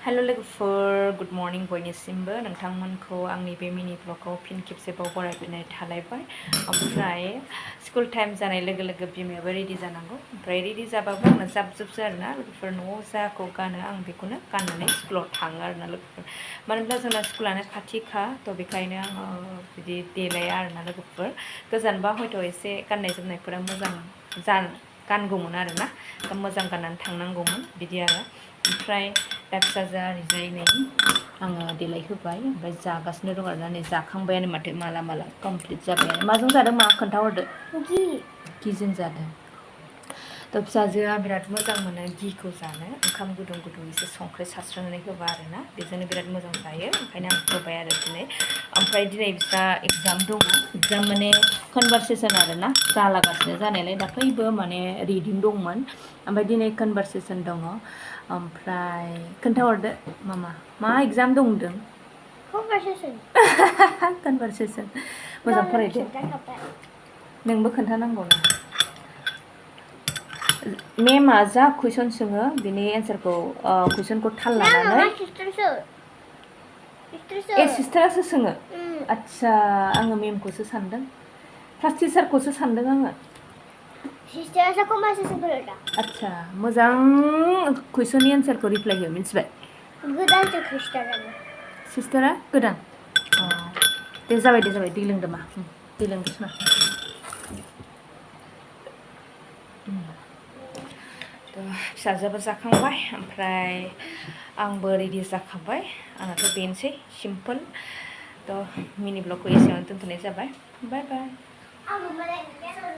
hello लोगोफोर good morning बयनिसिमबो नोंथांमोनखौ आंनि बे मिनि ब्लगाव फिन खेबसेबाव बरायफैनाय थालायबाय ओमफ्राय स्कुल टाइम जानाय लोगो लोगो बिमायाबो रेडि जानांगौ ओमफ्राय रेडि जाबाबो आंनो जाब जुबसो आरोना लोगोफोर न'आव जाखौ गानो आं बेखौनो गाननानै स्कुलाव थाङो आरोना लोगोफोर मानो होनब्ला जोंना स्कुलानो खाथिखा थ' बेखायनो आङो बिदि देलाया आरोना लोगोफोर गोजानबा हयथ' एसे गाननाय जोमनायफोरा मोजां गानगौमोन आरोना मोजां गाननानै थांनांगौमोन बिदि आरो ओमफ्राय दा फिसाजोआ ओरैजाय नै आङो देलायहोबाय ओमफ्राय जागासिनो दं आरोना नै जाखांबायानो माथो माला कमप्लिट जाबायानो माजों जादों मा खोन्थाहरदो घिजों जादों थ' फिसाजोआ बिराद मोजां मोनो घिखौ जानो ओंखाम गुदुं गुदुं एसे संख्रि सारस्रोनानै होबा आरोना बेजोंनो बिराद मोजां जायो ओंखायनो आं होबाय आरो दिनै ओमफ्राय दिनै बिस्रा एग्जाम दङ एग्जाम माने कनभारसेसन आरोना जालागासिनो जानायालाय दाख्लैबो माने रिडिं दंमोन ओमफ्राय दिनै कनभारसेसन दङ ओमफ्राय खोन्थाहरदो मा एग्जाम दं होनदों कनभारसेसन मोजां फरायदो नोंबो खोन्थानांगौ ना मेमा जा कुइसन सोङो बिनि एन्सारखौ कुइसनखौ थाल लानानै ए सिस्टारासो सोङो आदसा आङो मेमखौसो सानदों क्लास टिचारखौसो सानदों आङो आदसा मोजां कुइसननि एन्सारखौ रिप्लाय हो मिथिबाय गोदानसो सिस्टारा गोदान दे जाबाय दै लोंदो मा दै लोंदोस मा फिसाजोआबो जाखांबाय ओमफ्राय आंबो रेडि जाखाबाय आंनाथ' बेनोसै सिम्पोल थ' मिनि ब्लगखौ एसेयावनो दोनथ'नाय जाबाय बाय बाय